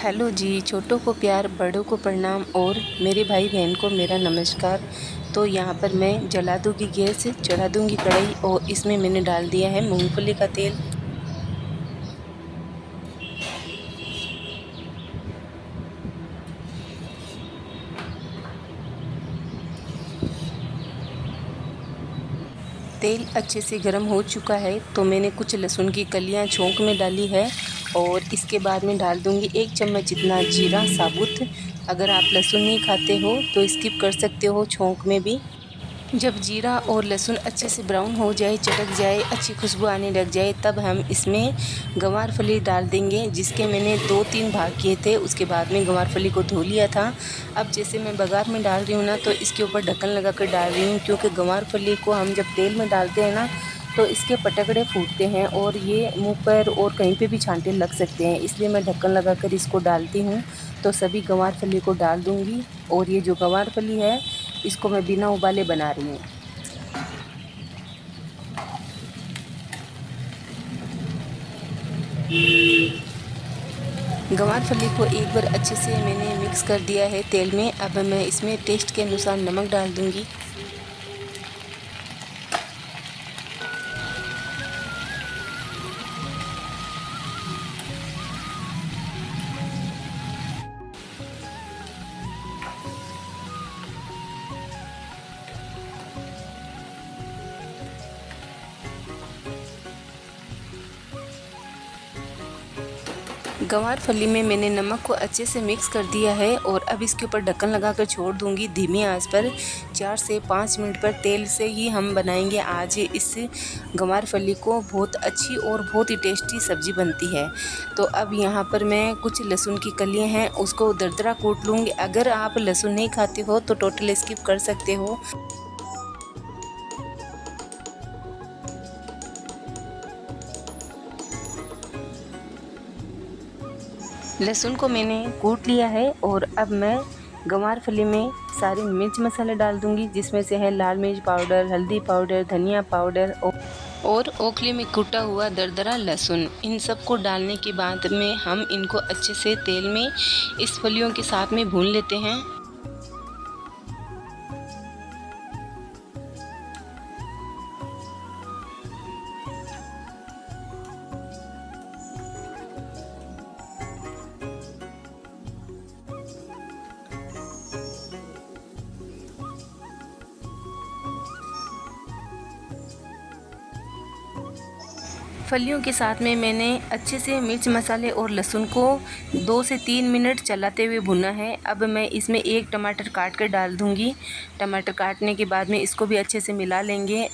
Hello जी, छोटों को प्यार, बड़ों को प्रणाम और मेरे भाई बहन को मेरा नमस्कार। तो यहाँ पर मैं जला दूँगी गैस, चढ़ा दूँगी कढ़ाई और इसमें मैंने डाल दिया है मूंगफली का तेल। तेल अच्छे से गर्म हो चुका है तो मैंने कुछ लहसुन की कलियाँ छोंक में डाली है और इसके बाद में डाल दूँगी 1 चम्मच जितना जीरा साबुत। अगर आप लहसुन नहीं खाते हो तो स्किप कर सकते हो छोंक में भी। जब जीरा और लहसुन अच्छे से ब्राउन हो जाए, चटक जाए, अच्छी खुशबू आने लग जाए, तब हम इसमें गंवारफली डाल देंगे, जिसके मैंने 2-3 भाग किए थे। उसके बाद में गंवारफली को धो लिया था। अब जैसे मैं बघार में डाल रही हूँ ना, तो इसके ऊपर ढक्कन लगा कर डाल रही हूँ, क्योंकि गंवारफली को हम जब तेल में डालते हैं ना, तो इसके पटकड़े फूटते हैं और ये मुँह पर और कहीं पे भी छांटे लग सकते हैं। इसलिए मैं ढक्कन लगाकर इसको डालती हूँ। तो सभी गंवारफली को डाल दूँगी और ये जो गंवारफली है, इसको मैं बिना उबाले बना रही हूँ। गंवारफली को एक बार अच्छे से मैंने मिक्स कर दिया है तेल में। अब मैं इसमें टेस्ट के अनुसार नमक डाल दूँगी। गंवारफली में मैंने नमक को अच्छे से मिक्स कर दिया है और अब इसके ऊपर ढक्कन लगाकर छोड़ दूंगी धीमी आंच पर। 4 से 5 मिनट पर तेल से ही हम बनाएंगे आज इस गंवारफली को। बहुत अच्छी और बहुत ही टेस्टी सब्ज़ी बनती है। तो अब यहाँ पर मैं कुछ लहसुन की कलियाँ हैं उसको दरदरा कूट लूँगी। अगर आप लहसुन नहीं खाते हो तो टोटल स्किप कर सकते हो। लहसुन को मैंने कूट लिया है और अब मैं गंवारफली में सारे मिर्च मसाले डाल दूंगी, जिसमें से है लाल मिर्च पाउडर, हल्दी पाउडर, धनिया पाउडर और ओखली में कूटा हुआ दरदरा लहसुन। इन सब को डालने के बाद में हम इनको अच्छे से तेल में इस फलियों के साथ में भून लेते हैं। फलियों के साथ में मैंने अच्छे से मिर्च मसाले और लहसुन को 2 से 3 मिनट चलाते हुए भुना है। अब मैं इसमें 1 टमाटर काट कर डाल दूंगी। टमाटर काटने के बाद में इसको भी अच्छे से मिला लेंगे।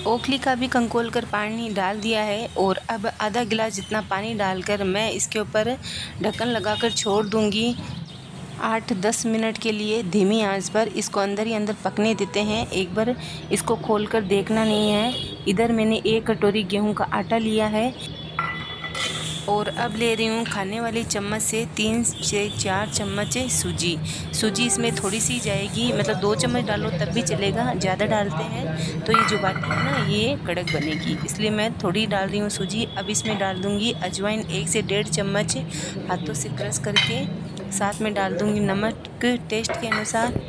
ओखली का भी कंकोल कर पानी डाल दिया है और अब आधा गिलास जितना पानी डालकर मैं इसके ऊपर ढक्कन लगाकर छोड़ दूंगी। 8-10 मिनट के लिए धीमी आंच पर इसको अंदर ही अंदर पकने देते हैं। एक बार इसको खोलकर देखना नहीं है। इधर मैंने 1 कटोरी गेहूं का आटा लिया है और अब ले रही हूँ खाने वाली चम्मच से 3 से 4 चम्मच सूजी। सूजी इसमें थोड़ी सी जाएगी, मतलब 2 चम्मच डालो तब भी चलेगा। ज़्यादा डालते हैं तो ये जो बाटी है ना, ये कड़क बनेगी, इसलिए मैं थोड़ी डाल रही हूँ सूजी। अब इसमें डाल दूँगी अजवाइन 1 से 1.5 चम्मच हाथों से क्रश करके। साथ में डाल दूँगी नमक टेस्ट के अनुसार।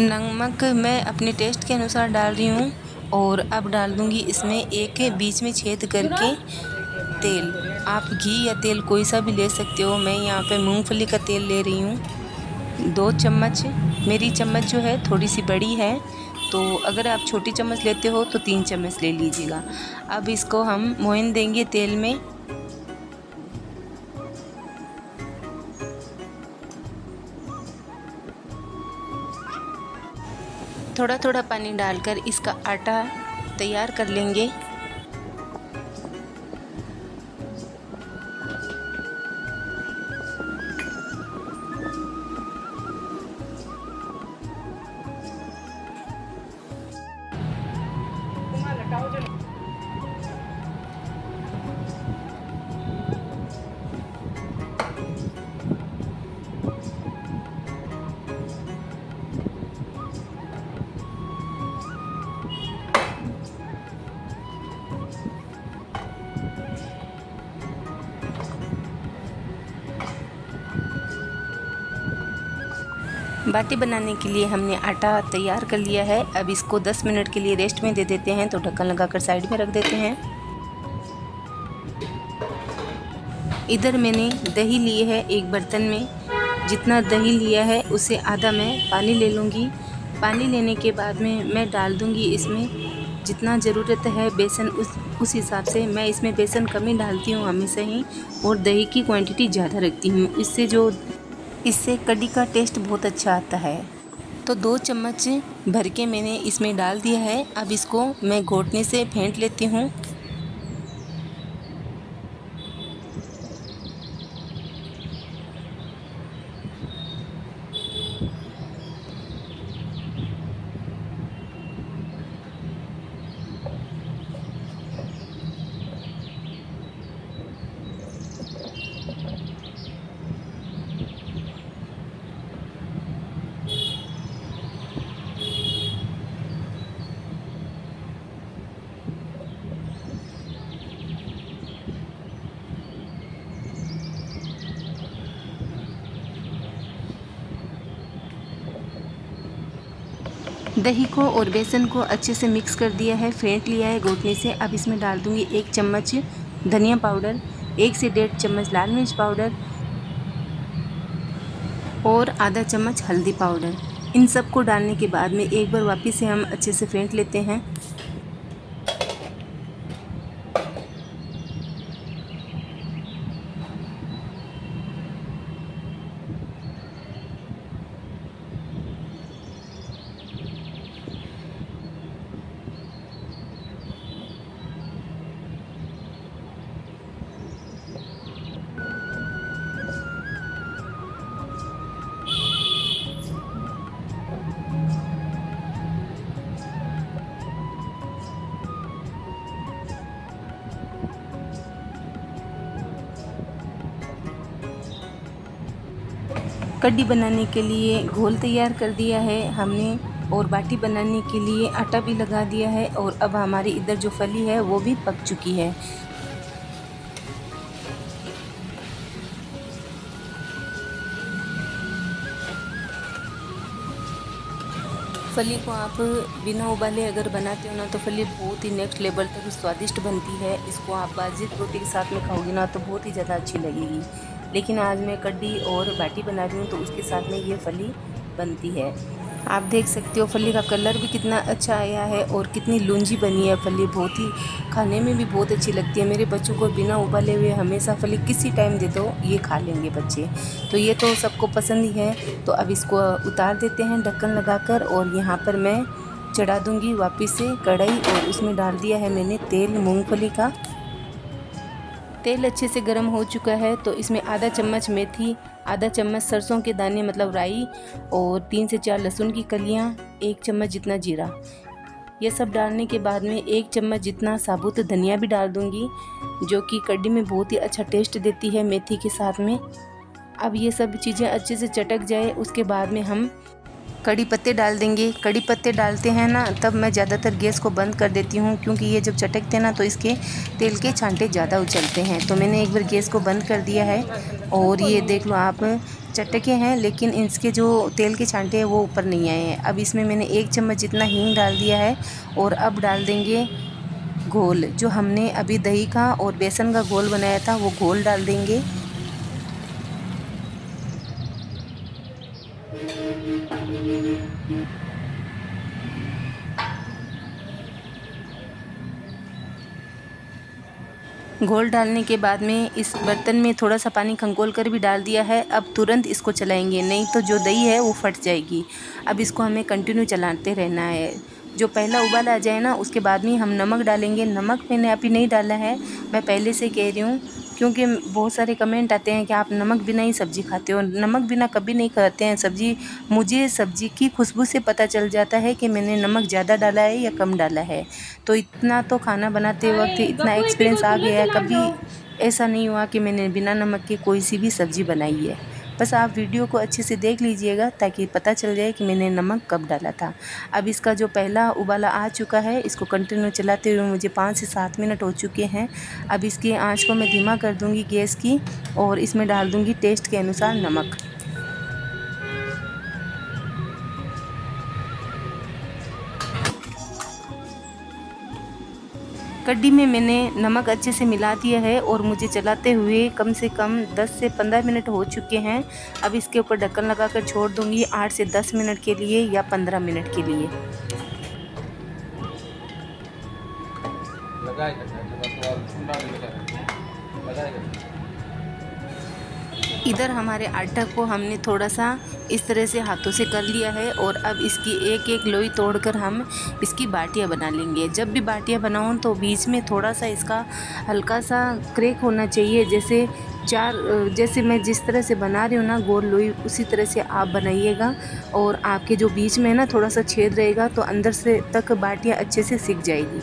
नमक मैं अपने टेस्ट के अनुसार डाल रही हूँ और अब डाल दूँगी इसमें एक बीच में छेद करके तेल। आप घी या तेल कोई सा भी ले सकते हो। मैं यहाँ पे मूंगफली का तेल ले रही हूँ 2 चम्मच। मेरी चम्मच जो है थोड़ी सी बड़ी है, तो अगर आप छोटी चम्मच लेते हो तो 3 चम्मच ले लीजिएगा। अब इसको हम मोइन देंगे तेल में। थोड़ा थोड़ा पानी डालकर इसका आटा तैयार कर लेंगे। बाटी बनाने के लिए हमने आटा तैयार कर लिया है। अब इसको 10 मिनट के लिए रेस्ट में दे देते हैं। तो ढक्कन लगाकर साइड में रख देते हैं। इधर मैंने दही लिए है एक बर्तन में। जितना दही लिया है उससे आधा मैं पानी ले लूँगी। पानी लेने के बाद में मैं डाल दूँगी इसमें जितना ज़रूरत है बेसन, उस हिसाब से। मैं इसमें बेसन कम ही डालती हूँ हमेशा ही, और दही की क्वांटिटी ज़्यादा रखती हूँ। इससे कढ़ी का टेस्ट बहुत अच्छा आता है। तो 2 चम्मच भर के मैंने इसमें डाल दिया है। अब इसको मैं घोटने से फेंट लेती हूँ। दही को और बेसन को अच्छे से मिक्स कर दिया है, फेंट लिया है घोटने से। अब इसमें डाल दूंगी 1 चम्मच धनिया पाउडर, 1 से 1.5 चम्मच लाल मिर्च पाउडर और आधा चम्मच हल्दी पाउडर। इन सब को डालने के बाद में एक बार वापस से हम अच्छे से फेंट लेते हैं। कढ़ी बनाने के लिए घोल तैयार कर दिया है हमने, और बाटी बनाने के लिए आटा भी लगा दिया है। और अब हमारी इधर जो फली है वो भी पक चुकी है। फली को आप बिना उबाले अगर बनाते हो ना तो फली बहुत ही नेक्स्ट लेवल तक स्वादिष्ट बनती है। इसको आप बाजरे की रोटी के साथ में खाओगे ना तो बहुत ही ज़्यादा अच्छी लगेगी। लेकिन आज मैं कढ़ी और बाटी बना रही हूँ तो उसके साथ में ये फली बनती है। आप देख सकते हो फली का कलर भी कितना अच्छा आया है और कितनी लूंजी बनी है फली। बहुत ही खाने में भी बहुत अच्छी लगती है। मेरे बच्चों को बिना उबाले हुए हमेशा फली किसी टाइम दे दो ये खा लेंगे बच्चे। तो ये तो सबको पसंद ही है। तो अब इसको उतार देते हैं ढक्कन लगाकर, और यहाँ पर मैं चढ़ा दूँगी वापस से कढ़ाई, और उसमें डाल दिया है मैंने तेल मूँगफली का। तेल अच्छे से गर्म हो चुका है तो इसमें आधा चम्मच मेथी, आधा चम्मच सरसों के दाने मतलब राई, और 3 से 4 लहसुन की कलियां, 1 चम्मच जितना जीरा। ये सब डालने के बाद में 1 चम्मच जितना साबुत धनिया भी डाल दूंगी, जो कि कढ़ी में बहुत ही अच्छा टेस्ट देती है मेथी के साथ में। अब ये सब चीज़ें अच्छे से चटक जाए उसके बाद में हम कड़ी पत्ते डाल देंगे। कड़ी पत्ते डालते हैं ना तब मैं ज़्यादातर गैस को बंद कर देती हूँ, क्योंकि ये जब चटकते हैं ना तो इसके तेल के छांटे ज़्यादा उछलते हैं। तो मैंने एक बार गैस को बंद कर दिया है, और ये देख लो आप चटके हैं लेकिन इसके जो तेल के छांटे हैं वो ऊपर नहीं आए हैं। अब इसमें मैंने 1 चम्मच जितना हींग डाल दिया है, और अब डाल देंगे घोल। जो हमने अभी दही का और बेसन का घोल बनाया था वो घोल डाल देंगे। घोल डालने के बाद में इस बर्तन में थोड़ा सा पानी खंगोल कर भी डाल दिया है। अब तुरंत इसको चलाएंगे, नहीं तो जो दही है वो फट जाएगी। अब इसको हमें कंटिन्यू चलाते रहना है। जो पहला उबाल आ जाए ना उसके बाद में हम नमक डालेंगे। नमक मैंने अभी नहीं डाला है, मैं पहले से कह रही हूँ, क्योंकि बहुत सारे कमेंट आते हैं कि आप नमक बिना ही सब्ज़ी खाते हो। नमक बिना कभी नहीं खाते हैं सब्ज़ी। मुझे सब्ज़ी की खुशबू से पता चल जाता है कि मैंने नमक ज़्यादा डाला है या कम डाला है। तो इतना तो खाना बनाते वक्त इतना एक्सपीरियंस आ गया है, कभी ऐसा नहीं हुआ कि मैंने बिना नमक के कोई सी भी सब्ज़ी बनाई है। बस आप वीडियो को अच्छे से देख लीजिएगा ताकि पता चल जाए कि मैंने नमक कब डाला था। अब इसका जो पहला उबाला आ चुका है, इसको कंटिन्यू चलाते हुए मुझे 5 से 7 मिनट हो चुके हैं। अब इसकी आंच को मैं धीमा कर दूंगी गैस की, और इसमें डाल दूंगी टेस्ट के अनुसार नमक। कढ़ी में मैंने नमक अच्छे से मिला दिया है और मुझे चलाते हुए कम से कम 10 से 15 मिनट हो चुके हैं। अब इसके ऊपर ढक्कन लगाकर छोड़ दूंगी 8 से 10 मिनट के लिए या 15 मिनट के लिए। इधर हमारे आटा को हमने थोड़ा सा इस तरह से हाथों से कर लिया है और अब इसकी एक एक लोई तोड़कर हम इसकी बाटियां बना लेंगे। जब भी बाटियां बनाऊं तो बीच में थोड़ा सा इसका हल्का सा क्रैक होना चाहिए। जैसे मैं जिस तरह से बना रही हूँ ना गोल लोई, उसी तरह से आप बनाइएगा और आपके जो बीच में है ना थोड़ा सा छेद रहेगा तो अंदर से तक बाटियाँ अच्छे से सिक जाएगी।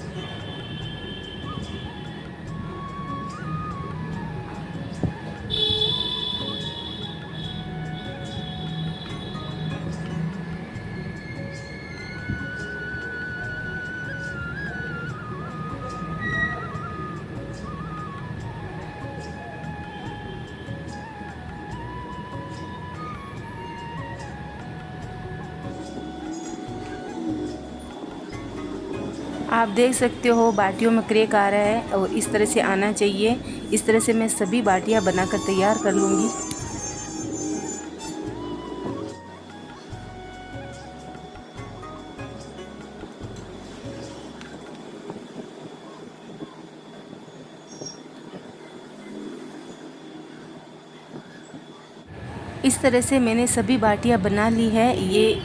आप देख सकते हो बाटियों में क्रैक आ रहा है और इस तरह से आना चाहिए। इस तरह से मैं सभी बाटियां बनाकर तैयार कर लूँगी। इस तरह से मैंने सभी बाटियां बना ली है। ये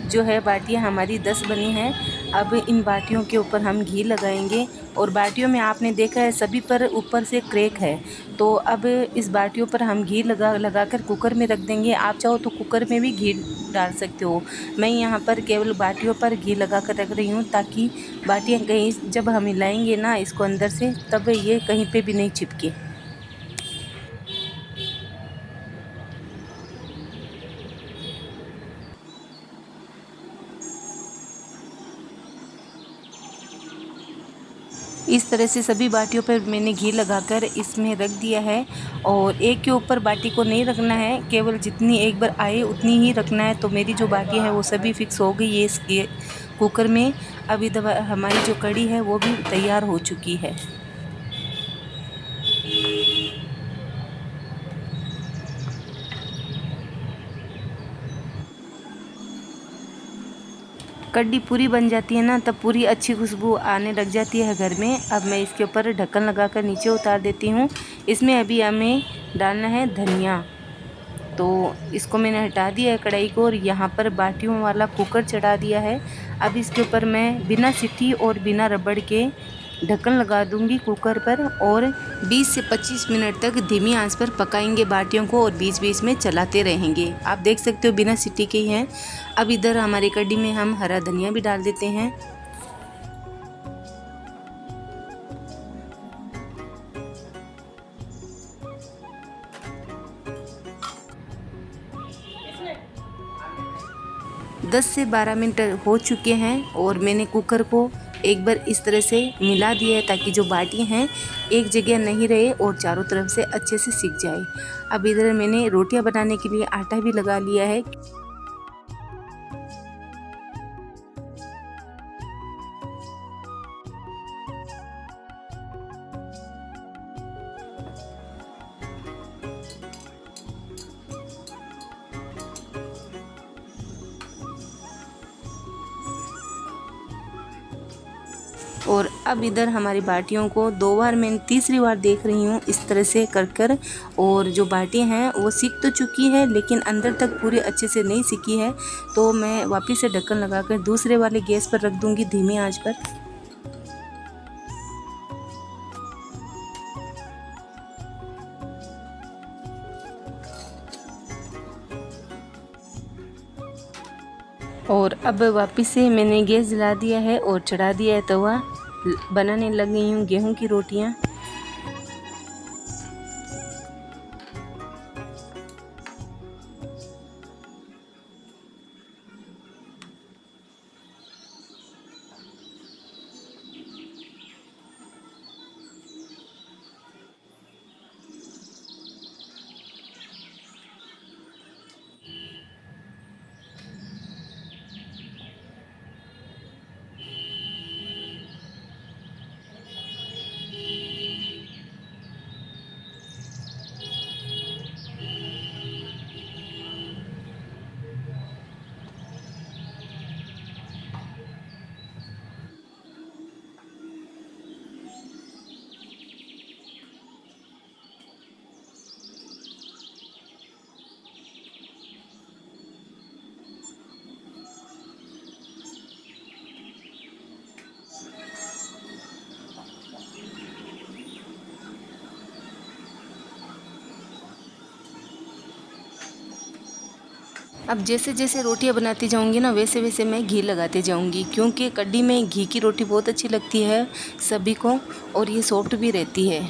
जो है बाटियां हमारी 10 बनी हैं। अब इन बाटियों के ऊपर हम घी लगाएंगे और बाटियों में आपने देखा है सभी पर ऊपर से क्रैक है। तो अब इस बाटियों पर हम घी लगाकर कुकर में रख देंगे। आप चाहो तो कुकर में भी घी डाल सकते हो। मैं यहाँ पर केवल बाटियों पर घी लगा कर रख रही हूँ ताकि बाटियाँ कहीं जब हम हिलाएंगे ना इसको अंदर से तब ये कहीं पे भी नहीं चिपके। इस तरह से सभी बाटियों पर मैंने घी लगाकर इसमें रख दिया है और एक के ऊपर बाटी को नहीं रखना है, केवल जितनी एक बार आए उतनी ही रखना है। तो मेरी जो बाटियाँ हैं वो सभी फिक्स हो गई है इसके कुकर में। अभी हमारी जो कढ़ी है वो भी तैयार हो चुकी है। कढ़ी पूरी बन जाती है ना तब पूरी अच्छी खुशबू आने लग जाती है घर में। अब मैं इसके ऊपर ढक्कन लगाकर नीचे उतार देती हूँ। इसमें अभी हमें डालना है धनिया। तो इसको मैंने हटा दिया है कढ़ाई को और यहाँ पर बाटियों वाला कुकर चढ़ा दिया है। अब इसके ऊपर मैं बिना सीटी और बिना रबड़ के ढक्कन लगा दूंगी कुकर पर और 20 से 25 मिनट तक धीमी आंच पर पकाएंगे बाटियों को और बीच बीच में चलाते रहेंगे। आप देख सकते हो बिना सीटी के ही हैं। अब इधर हमारी कढ़ी में हम हरा धनिया भी डाल देते हैं। दस से 12 मिनट हो चुके हैं और मैंने कुकर को एक बार इस तरह से मिला दिया है ताकि जो बाटी हैं एक जगह नहीं रहे और चारों तरफ से अच्छे से सिक जाए। अब इधर मैंने रोटियां बनाने के लिए आटा भी लगा लिया है। और अब इधर हमारी बाटियों को 2 बार मैं तीसरी बार देख रही हूँ इस तरह से कर और जो बाटियाँ हैं वो सिक तो चुकी है लेकिन अंदर तक पूरी अच्छे से नहीं सिकी है। तो मैं वापस से ढक्कन लगाकर दूसरे वाले गैस पर रख दूँगी धीमी आंच पर। और अब वापस से मैंने गैस जला दिया है और चढ़ा दिया है तवा। बनाने लग गई हूँ गेहूं की रोटियां। अब जैसे जैसे रोटियां बनाती जाऊंगी ना वैसे वैसे मैं घी लगाते जाऊंगी, क्योंकि कढ़ी में घी की रोटी बहुत अच्छी लगती है सभी को और ये सॉफ्ट भी रहती है।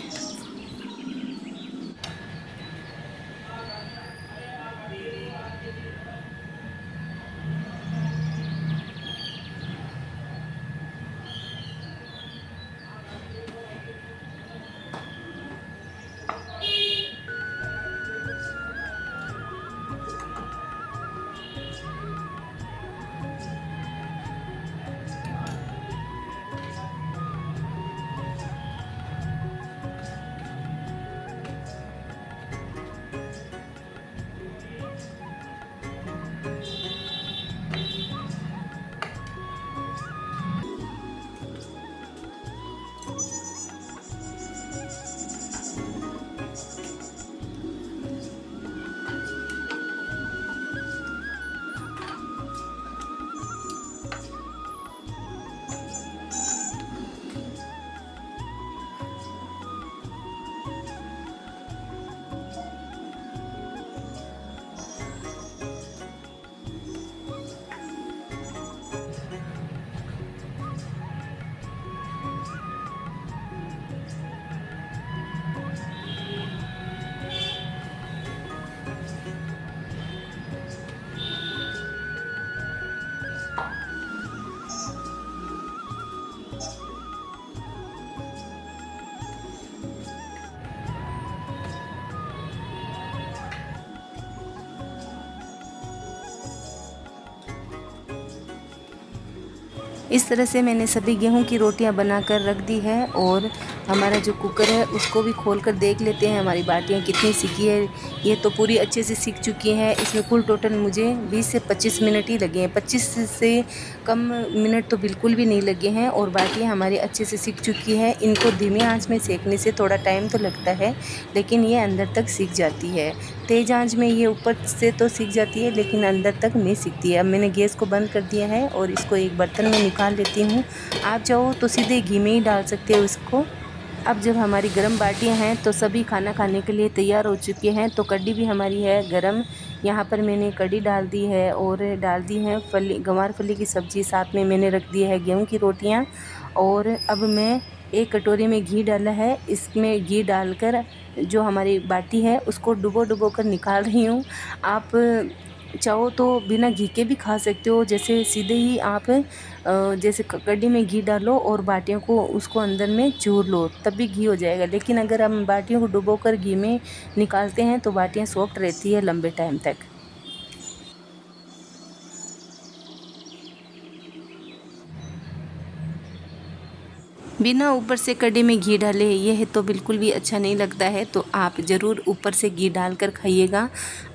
इस तरह से मैंने सभी गेहूं की रोटियां बनाकर रख दी है और हमारा जो कुकर है उसको भी खोल कर देख लेते हैं हमारी बाटियां कितनी सिकी है। ये तो पूरी अच्छे से सिक चुकी है। इसमें कुल टोटल मुझे 20 से 25 मिनट ही लगे हैं, 25 से कम मिनट तो बिल्कुल भी नहीं लगे हैं और बाटियां हमारी अच्छे से सिक चुकी है। इनको धीमी आंच में सेकने से थोड़ा टाइम तो लगता है लेकिन ये अंदर तक सिक जाती है। तेज़ आंच में ये ऊपर से तो सिक जाती है लेकिन अंदर तक नहीं सिकती है। अब मैंने गैस को बंद कर दिया है और इसको एक बर्तन में निकाल लेती हूँ। आप चाहो तो सीधे घी में ही डाल सकते हो इसको। अब जब हमारी गरम बाटियां हैं तो सभी खाना खाने के लिए तैयार हो चुके हैं। तो कढ़ी भी हमारी है गरम। यहाँ पर मैंने कढ़ी डाल दी है और डाल दी है गंवार फली की सब्ज़ी, साथ में मैंने रख दी है गेहूं की रोटियां। और अब मैं एक कटोरी में घी डाला है, इसमें घी डालकर जो हमारी बाटी है उसको डुबो कर निकाल रही हूँ। आप चाहो तो बिना घी के भी खा सकते हो, जैसे सीधे ही आप जैसे कढ़ी में घी डालो और बाटियों को उसको अंदर में चूर लो तब भी घी हो जाएगा। लेकिन अगर हम बाटियों को डुबोकर घी में निकालते हैं तो बाटियां सॉफ्ट रहती है लंबे टाइम तक। बिना ऊपर से कढ़ी में घी डाले यह तो बिल्कुल भी अच्छा नहीं लगता है, तो आप ज़रूर ऊपर से घी डालकर खाइएगा।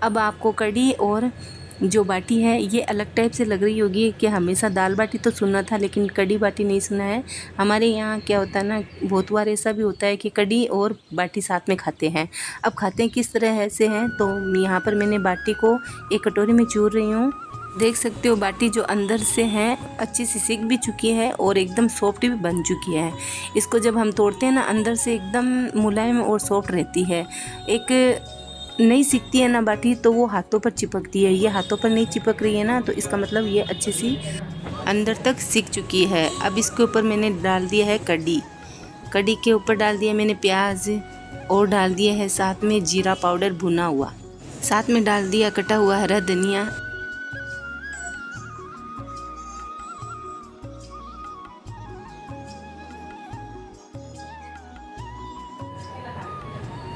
अब आपको कढ़ी और जो बाटी है ये अलग टाइप से लग रही होगी कि हमेशा दाल बाटी तो सुना था लेकिन कढ़ी बाटी नहीं सुना है। हमारे यहाँ क्या होता है ना, बहुत बार ऐसा भी होता है कि कढ़ी और बाटी साथ में खाते हैं। अब खाते हैं किस तरह से हैं, तो यहाँ पर मैंने बाटी को एक कटोरी में चूर रही हूँ। देख सकते हो बाटी जो अंदर से है अच्छी सी सिक भी चुकी है और एकदम सॉफ्ट भी बन चुकी है। इसको जब हम तोड़ते हैं ना अंदर से एकदम मुलायम और सॉफ्ट रहती है। एक नहीं सिकती है ना बाटी तो वो हाथों पर चिपकती है, ये हाथों पर नहीं चिपक रही है ना, तो इसका मतलब ये अच्छी सी अंदर तक सिक चुकी है। अब इसके ऊपर मैंने डाल दिया है कढ़ी के ऊपर डाल दिया मैंने प्याज और डाल दिया है साथ में जीरा पाउडर भुना हुआ, साथ में डाल दिया कटा हुआ हरा धनिया।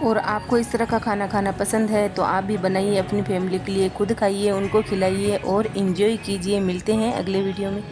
और आपको इस तरह का खाना खाना पसंद है तो आप भी बनाइए अपनी फैमिली के लिए, खुद खाइए, उनको खिलाइए और एंजॉय कीजिए। मिलते हैं अगले वीडियो में।